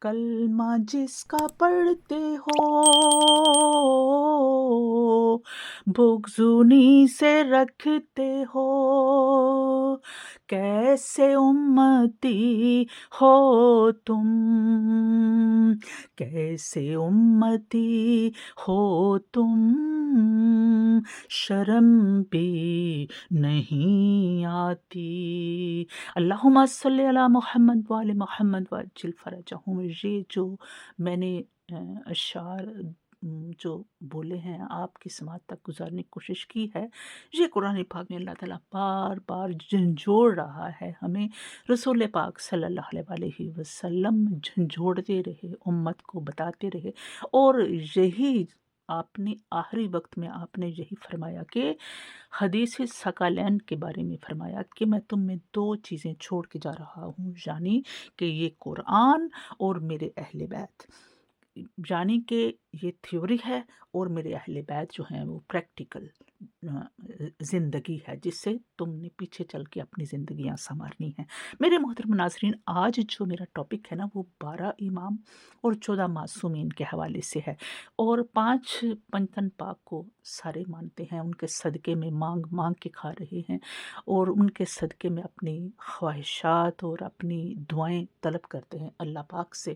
کلمہ جس کا پڑھتے ہو بغض انہی سے رکھتے ہو، کیسے امتی ہو تم، کیسے امتی ہو تم، شرم بھی نہیں آتی۔ اللہم صلی علی محمد وآل محمد وعجل فرجہم۔ یہ جو میں نے اشعار جو بولے ہیں آپ کی سماعت تک گزارنے کی کوشش کی ہے، یہ قرآن پاک میں اللہ تعالیٰ بار بار جھنجھوڑ رہا ہے ہمیں۔ رسول پاک صلی اللہ علیہ وسلم جھنجھوڑتے رہے، امت کو بتاتے رہے، اور یہی آپ نے آخری وقت میں آپ نے یہی فرمایا کہ حدیث ثقلین کے بارے میں فرمایا کہ میں تم میں دو چیزیں چھوڑ کے جا رہا ہوں، یعنی کہ یہ قرآن اور میرے اہل بیت، یعنی کہ یہ تھیوری ہے اور میرے اہل بیت جو ہیں وہ پریکٹیکل زندگی ہے، جس سے تم نے پیچھے چل کے اپنی زندگیاں سنوارنی ہیں۔ میرے محترم ناظرین، آج جو میرا ٹاپک ہے نا وہ 12 امام اور 14 معصومین کے حوالے سے ہے، اور 5 پنجتن پاک کو سارے مانتے ہیں، ان کے صدقے میں مانگ مانگ کے کھا رہے ہیں، اور ان کے صدقے میں اپنی خواہشات اور اپنی دعائیں طلب کرتے ہیں اللہ پاک سے،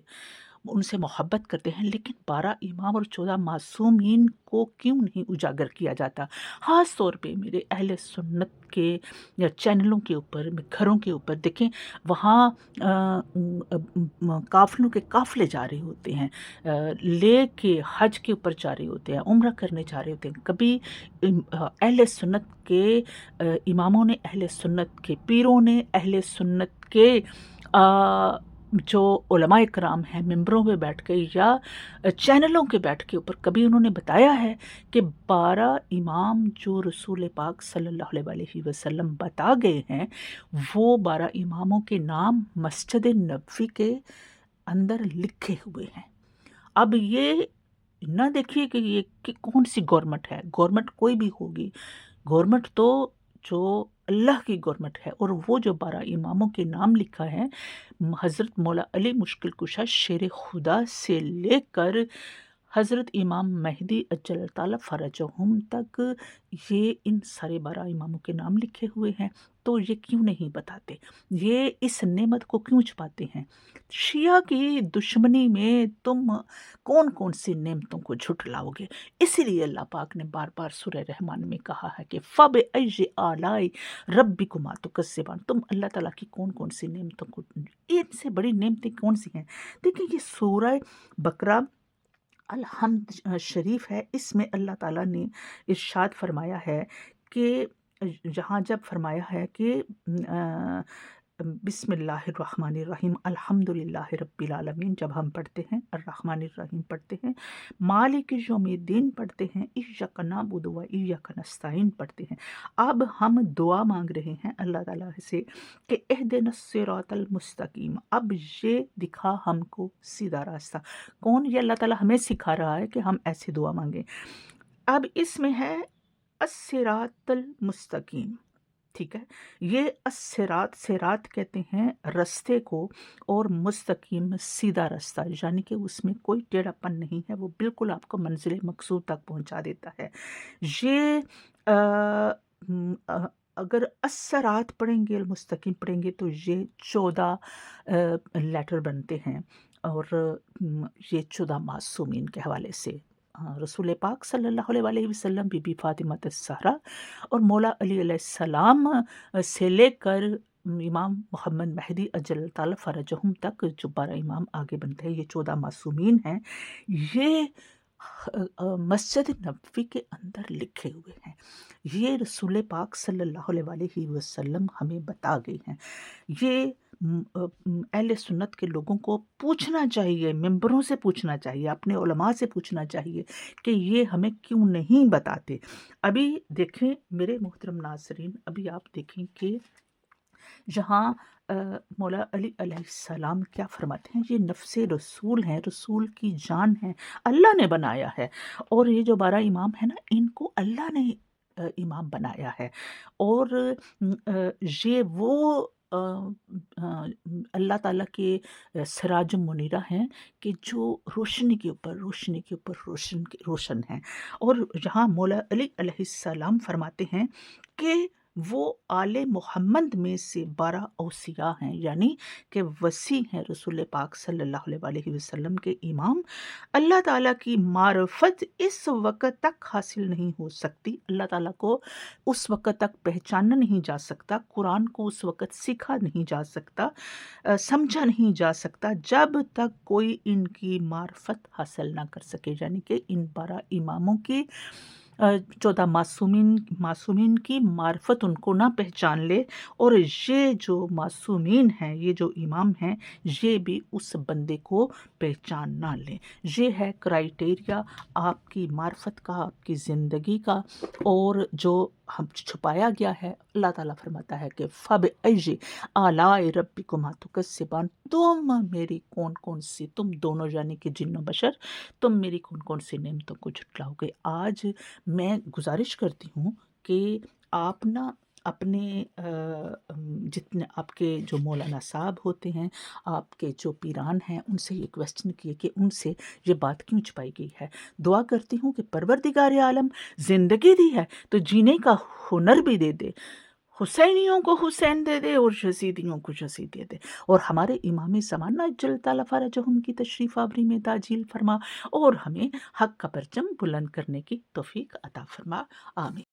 ان سے محبت کرتے ہیں۔ لیکن 12 امام اور 14 معصومین کو کیوں نہیں اجاگر کیا جاتا؟ خاص طور پہ میرے اہل سنت کے یا چینلوں کے اوپر، گھروں کے اوپر دیکھیں، وہاں قافلوں کے قافلے جا رہے ہوتے ہیں، لے کے حج کے اوپر جا رہے ہوتے ہیں، عمرہ کرنے جا رہے ہوتے ہیں۔ کبھی اہل سنت کے اماموں نے، اہل سنت کے پیروں نے، اہل سنت کے جو علماء کرام ہیں ممبروں پہ بیٹھ کے یا چینلوں کے بیٹھ کے اوپر کبھی انہوں نے بتایا ہے کہ 12 امام جو رسول پاک صلی اللہ علیہ وسلم بتا گئے ہیں، وہ 12 اماموں کے نام مسجد نبوی کے اندر لکھے ہوئے ہیں۔ اب یہ نہ دیکھیے کہ یہ کون سی گورنمنٹ ہے، گورنمنٹ کوئی بھی ہوگی، گورنمنٹ تو جو اللہ کی گورنمنٹ ہے، اور وہ جو 12 اماموں کے نام لکھا ہے، حضرت مولا علی مشکل کشا شیر خدا سے لے کر حضرت امام مہدی اجل تعالی فرجہم تک، یہ ان سارے 12 اماموں کے نام لکھے ہوئے ہیں۔ تو یہ کیوں نہیں بتاتے؟ یہ اس نعمت کو کیوں چھپاتے ہیں؟ شیعہ کی دشمنی میں تم کون کون سی نعمتوں کو جھٹلاؤ گے؟ اسی لیے اللہ پاک نے بار بار سورہ رحمان میں کہا ہے کہ فَبِأَيِّ آلَاءِ رَبِّكُمَا تُكَذِّبَانِ، تم اللہ تعالیٰ کی کون کون سی نعمتوں کو، ان سے بڑی نعمتیں کون سی ہیں؟ دیکھیں یہ سورہ بقرہ الحمد شریف ہے، اس میں اللہ تعالیٰ نے ارشاد فرمایا ہے کہ جہاں جب فرمایا ہے کہ بسم اللہ الرحمن الرحیم الحمدللہ رب العالمین جب ہم پڑھتے ہیں، الرحمن الرحیم پڑھتے ہیں، مالک یوم الدین پڑھتے ہیں، ایاک نعبد و ایاک نستعین پڑھتے ہیں، اب ہم دعا مانگ رہے ہیں اللہ تعالیٰ سے کہ اہدنا الصراط المستقیم، اب یہ دکھا ہم کو سیدھا راستہ۔ کون؟ یہ اللہ تعالیٰ ہمیں سکھا رہا ہے کہ ہم ایسے دعا مانگیں۔ اب اس میں ہے الصراط المستقیم، ٹھیک ہے؟ یہ الصراط، صراط کہتے ہیں رستے کو، اور مستقیم سیدھا رستہ، یعنی کہ اس میں کوئی ٹیڑھا پن نہیں ہے، وہ بالکل آپ کو منزل مقصود تک پہنچا دیتا ہے۔ یہ اگر الصراط پڑھیں گے، المستقیم پڑھیں گے، تو یہ 14 لیٹر بنتے ہیں، اور یہ 14 معصومین کے حوالے سے رسول پاک صلی اللہ علیہ وسلم، بی بی فاطمہ الزہرا اور مولا علی علیہ السلام سے لے کر امام محمد مہدی اجل تعالی فرجہم تک جو 12 امام آگے بنتے ہیں، یہ 14 معصومین ہیں، یہ مسجد نبوی کے اندر لکھے ہوئے ہیں۔ یہ رسول پاک صلی اللہ علیہ وسلم ہمیں بتا گئے ہیں۔ یہ اہل سنت کے لوگوں کو پوچھنا چاہیے، ممبروں سے پوچھنا چاہیے، اپنے علماء سے پوچھنا چاہیے کہ یہ ہمیں کیوں نہیں بتاتے۔ ابھی دیکھیں میرے محترم ناظرین، ابھی آپ دیکھیں کہ جہاں مولا علی علیہ السلام کیا فرماتے ہیں، یہ نفس رسول ہیں، رسول کی جان ہے، اللہ نے بنایا ہے، اور یہ جو 12 امام ہیں نا، ان کو اللہ نے امام بنایا ہے، اور یہ وہ اللہ تعالیٰ کے سراج منیرہ ہیں کہ جو روشنی کے اوپر روشن ہیں، اور جہاں مولا علی علیہ السلام فرماتے ہیں کہ وہ آل محمد میں سے 12 اوصیاء ہیں، یعنی کہ وصی ہیں رسول پاک صلی اللہ علیہ وسلم کے امام۔ اللہ تعالیٰ کی معرفت اس وقت تک حاصل نہیں ہو سکتی، اللہ تعالیٰ کو اس وقت تک پہچانا نہیں جا سکتا، قرآن کو اس وقت سیکھا نہیں جا سکتا، سمجھا نہیں جا سکتا جب تک کوئی ان کی معرفت حاصل نہ کر سکے، یعنی کہ ان 12 اماموں کی 14 معصومین کی معرفت ان کو نہ پہچان لے، اور یہ جو معصومین ہیں، یہ جو امام ہیں، یہ بھی اس بندے کو پہچان نہ لیں۔ یہ ہے کرائیٹیریا آپ کی معرفت کا، آپ کی زندگی کا، اور جو ہم چھپایا گیا ہے۔ اللہ تعالیٰ فرماتا ہے کہ فَبِأَيِّ آلَاءِ رَبِّكُمَا تُكَذِّبَانِ، تم دونوں یعنی کہ جن و بشر، تم میری کون سی نعمتوں کو جھٹلاؤ گے۔ آج میں گزارش کرتی ہوں کہ آپ نا اپنے جتنے آپ کے جو مولانا صاحب ہوتے ہیں، آپ کے جو پیران ہیں، ان سے یہ کویسچن کیے کہ ان سے یہ بات کیوں چھپائی گئی ہے۔ دعا کرتی ہوں کہ پروردگار عالم زندگی دی ہے تو جینے کا ہنر بھی دے دے، حسینیوں کو حسین دے دے اور یزیدیوں کو یزید دے دے، اور ہمارے امام زمانہ جل تعالیٰ فرجہم کی تشریف آوری میں تعجیل فرما، اور ہمیں حق کا پرچم بلند کرنے کی توفیق عطا فرما، آمین۔